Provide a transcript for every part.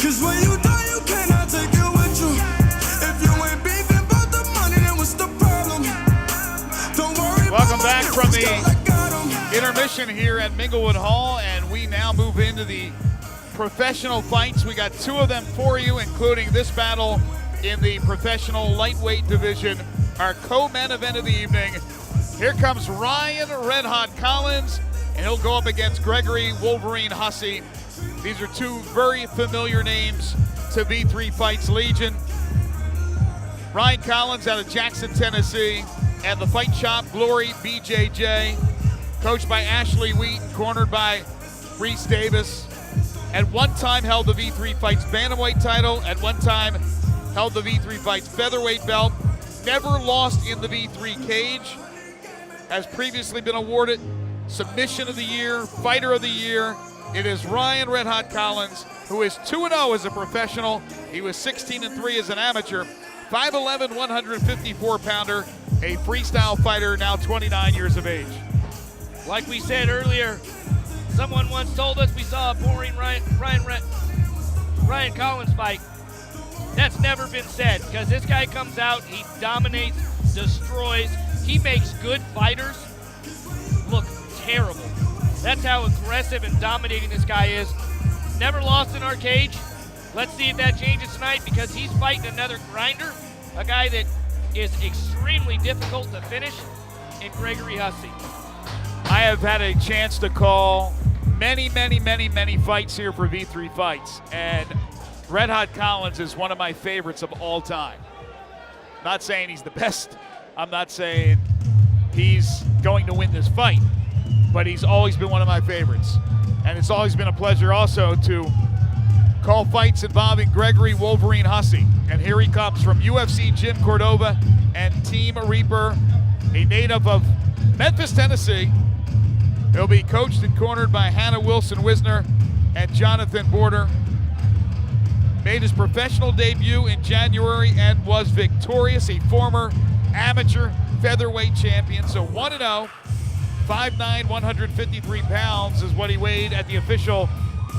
Cause when you die, you cannot take it with you. If you ain't beefing about the money, then what's the problem? Don't worry. Welcome back from the intermission here at Minglewood Hall, and we now move into the professional fights. We got two of them for you, including this battle in the professional lightweight division, our co-main event of the evening. Here comes Ryan Red Hot Collins, and he'll go up against Greggory Wolverine Hussey. These are two very familiar names to V3 Fights Legion. Ryan Collins out of Jackson, Tennessee, and the Fight Shop Glory BJJ, coached by Ashley Wheaton, cornered by Reese Davis. At one time held the V3 Fights Bantamweight title, at one time held the V3 Fights Featherweight belt, never lost in the V3 cage, has previously been awarded Submission of the Year, Fighter of the Year. It is Ryan Red Hot Collins, who is 2-0 as a professional. He was 16-3 as an amateur. 5'11", 154-pounder, a freestyle fighter, now 29 years of age. Like we said earlier, someone once told us we saw a boring Ryan Collins fight. That's never been said, because this guy comes out, he dominates, destroys, he makes good fighters look terrible. That's how aggressive and dominating this guy is. Never lost in our cage. Let's see if that changes tonight, because he's fighting another grinder, a guy that is extremely difficult to finish, in Greggory Hussey. I have had a chance to call many fights here for V3 Fights, and Red Hot Collins is one of my favorites of all time. Not saying he's the best. I'm not saying he's going to win this fight, but he's always been one of my favorites. And it's always been a pleasure also to call fights involving Greggory Wolverine Hussey. And here he comes from UFC Gym Cordova and Team Reaper, a native of Memphis, Tennessee. He'll be coached and cornered by Hannah Wilson-Wisner and Jonathan Border. Made his professional debut in January and was victorious, a former amateur featherweight champion. So 1-0, 5'9", 153 pounds is what he weighed at the official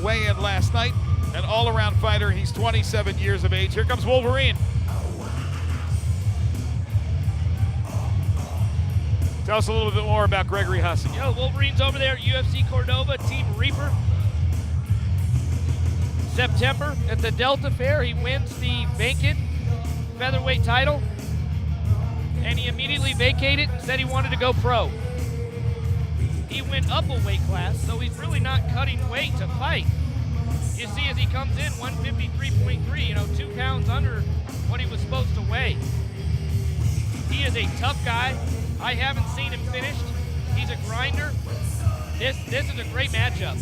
weigh-in last night. An all-around fighter. He's 27 years of age. Here comes Wolverine. Tell us a little bit more about Greggory Hussey. Yo, Wolverine's over there at UFC Cordova, Team Reaper. September at the Delta Fair, he wins the vacant featherweight title, and he immediately vacated and said he wanted to go pro. He went up a weight class, so he's really not cutting weight to fight. You see, as he comes in, 153.3, 2 pounds under what he was supposed to weigh. He is a tough guy. I haven't seen him finished. He's a grinder. This is a great matchup.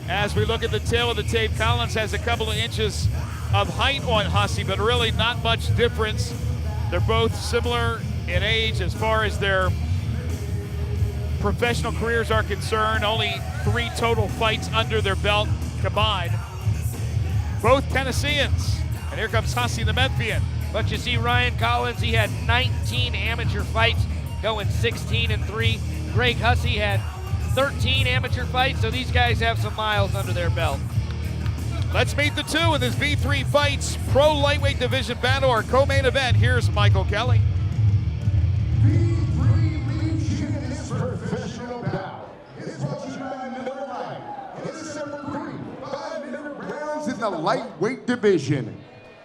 As we look at the tail of the tape, Collins has a couple of inches of height on Hussey, but really not much difference. They're both similar in age as far as their professional careers are concerned. Only 3 total fights under their belt combined. Both Tennesseans. And here comes Hussey, the Memphian. But you see, Ryan Collins, he had 19 amateur fights, going 16-3. Greg Hussey had 13 amateur fights, so these guys have some miles under their belt. Let's meet the two in this V3 Fights Pro Lightweight Division battle, our co-main event. Here's Michael Kelly. V3 Legion is professional bout. It's brought to you by Miller Lite. It's number 3, 5-minute rounds in the lightweight division.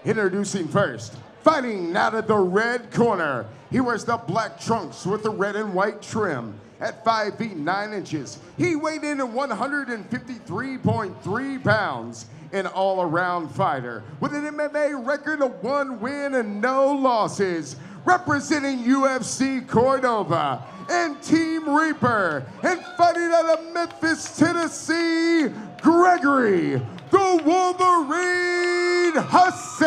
Introducing first, fighting out of the red corner. He wears the black trunks with the red and white trim. At 5 feet 9 inches, he weighed in at 153.3 pounds. An all-around fighter with an MMA record of 1 win and no losses. Representing UFC Cordova and Team Reaper, and fighting out of Memphis, Tennessee, Greggory, the Wolverine Hussey.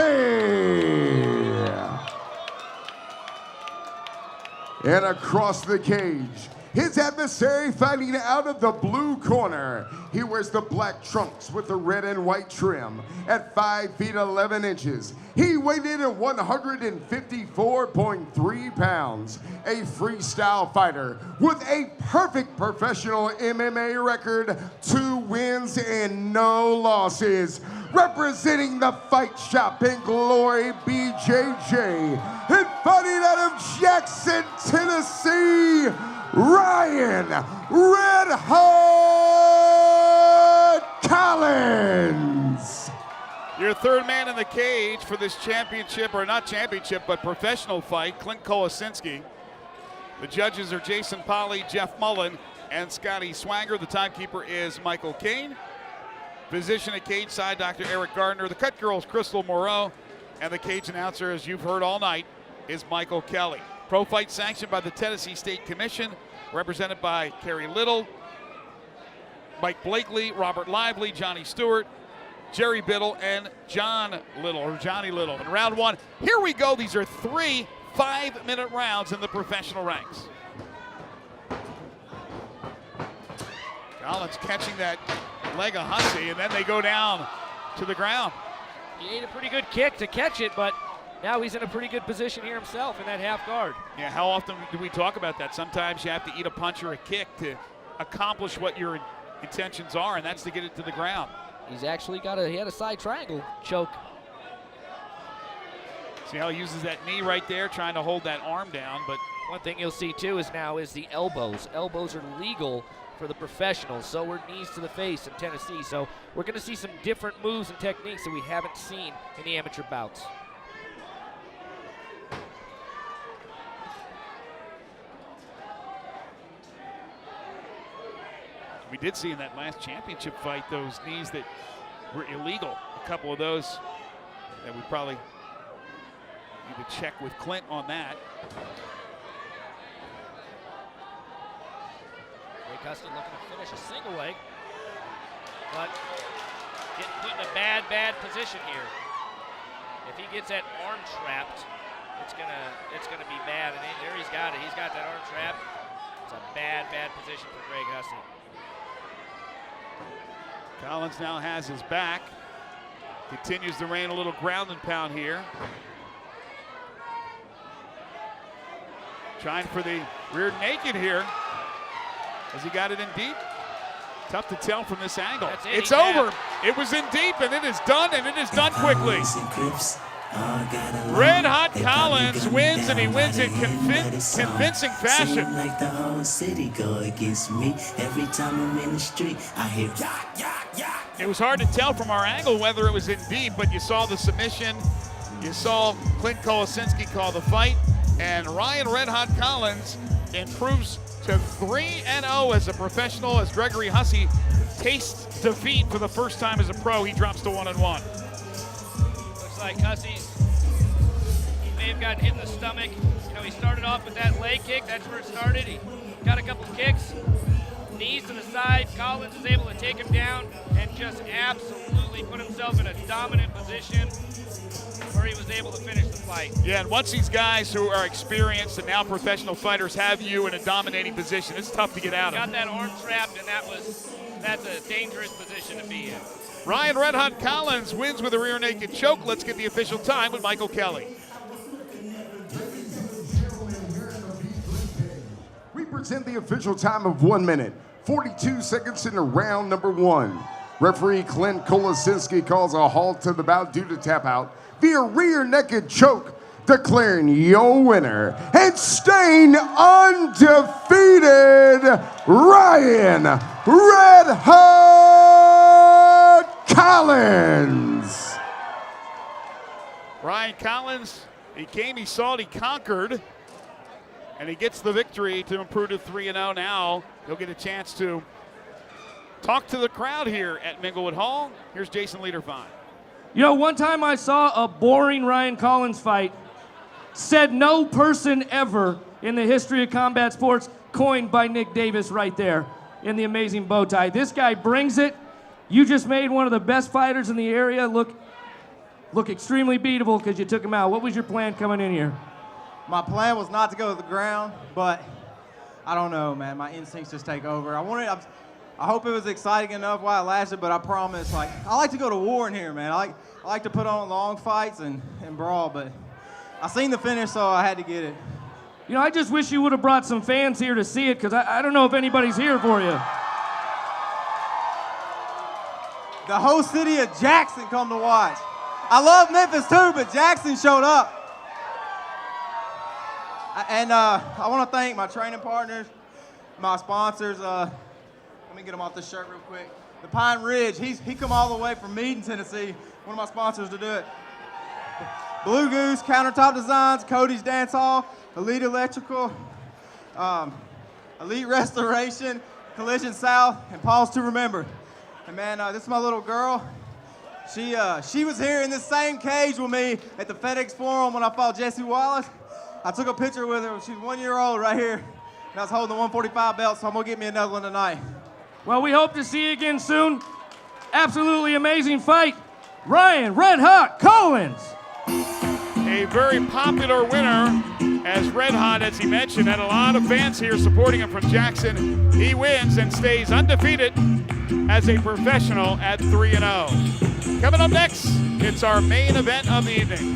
And across the cage, His adversary fighting out of the blue corner. He wears the black trunks with the red and white trim. At 5 feet 11 inches, he weighed in at 154.3 pounds. A freestyle fighter with a perfect professional MMA record, 2 wins and no losses. Representing the Fight Shop in Glory, BJJ. And fighting out of Jackson, Tennessee, Ryan Red Hot Collins. Your third man in the cage for this championship, or not championship, but professional fight, Clint Kolosinski. The judges are Jason Polly, Jeff Mullen, and Scotty Swanger. The timekeeper is Michael Kane. Physician at cage side, Dr. Eric Gardner. The cut girl is Crystal Moreau. And the cage announcer, as you've heard all night, is Michael Kelly. Pro fight sanctioned by the Tennessee State Commission, represented by Kerry Little, Mike Blakely, Robert Lively, Johnny Stewart, Jerry Biddle, and Johnny Little. In round 1, here we go. These are 3 5-minute rounds in the professional ranks. Collins catching that leg of Hussey, and then they go down to the ground. He ate a pretty good kick to catch it, but now he's in a pretty good position here himself in that half guard. Yeah, how often do we talk about that? Sometimes you have to eat a punch or a kick to accomplish what your intentions are, and that's to get it to the ground. He's actually he had a side triangle choke. See how he uses that knee right there, trying to hold that arm down. But one thing you'll see too is the elbows. Elbows are legal for the professionals, so we're knees to the face in Tennessee. So we're going to see some different moves and techniques that we haven't seen in the amateur bouts. We did see in that last championship fight those knees that were illegal. A couple of those that we probably need to check with Clint on that. Ray Custon looking to finish a single leg, but getting put in a bad position here. If he gets that arm trapped, it's gonna be bad. And there he's got it. He's got that arm trapped. It's a bad position for Greg Hussey. Collins now has his back. Continues to rain a little ground and pound here. Trying for the rear naked here. Has he got it in deep? Tough to tell from this angle. It's over. It was in deep, and it is done, and it is done quickly. Red Hot Collins wins, and he wins in convincing fashion. Like the whole city go against me. Every time I'm in the street, I hear It was hard to tell from our angle whether it was in deep, but you saw the submission. You saw Clint Kolosinski call the fight, and Ryan Red Hot Collins improves to 3-0 as a professional, as Greggory Hussey tastes defeat for the first time as a pro. He drops to 1-1. Looks like Hussey's, he may have gotten hit in the stomach. You know, he started off with that leg kick. That's where it started. He got a couple kicks, knees to the side. Collins is able to take him down and just absolutely put himself in a dominant position where he was able to finish the fight. Yeah, and once these guys who are experienced and now professional fighters have you in a dominating position, it's tough to get out of. Got that arm trapped, and that's a dangerous position to be in. Ryan Red Hot Collins wins with a rear naked choke. Let's get the official time with Michael Kelly. We present the official time of 1 minute, 42 seconds into round number 1. Referee Clint Kolosinski calls a halt to the bout due to tap out via rear naked choke, declaring your winner and staying undefeated, Ryan Red Hot Collins. Ryan Collins, he came, he saw it, he conquered, and he gets the victory to improve to 3-0 now. He'll get a chance to talk to the crowd here at Minglewood Hall. Here's Jason Liederfine. You know, one time I saw a boring Ryan Collins fight, said no person ever in the history of combat sports, coined by Nick Davis right there in the amazing bow tie. This guy brings it. You just made one of the best fighters in the area look extremely beatable because you took him out. What was your plan coming in here? My plan was not to go to the ground, but I don't know, man. My instincts just take over. I hope it was exciting enough while it lasted, but I promise, like, I like to go to war in here, man. I like to put on long fights and brawl, but I seen the finish, so I had to get it. You know, I just wish you would have brought some fans here to see it, because I don't know if anybody's here for you. The whole city of Jackson come to watch. I love Memphis too, but Jackson showed up. And I want to thank my training partners, my sponsors. Let me get them off this shirt real quick. The Pine Ridge, he come all the way from Meaden, Tennessee, one of my sponsors to do it. Blue Goose, Countertop Designs, Cody's Dance Hall, Elite Electrical, Elite Restoration, Collision South, and Paul's to Remember. And man, this is my little girl. She was here in this same cage with me at the FedEx Forum when I fought Jesse Wallace. I took a picture with her. She's 1 year old right here. And I was holding the 145 belt, so I'm gonna get me another one tonight. Well, we hope to see you again soon. Absolutely amazing fight. Ryan Red Hot Collins. A very popular winner, as Red Hot, as he mentioned, had a lot of fans here supporting him from Jackson. He wins and stays undefeated as a professional at 3-0. Coming up next, it's our main event of the evening.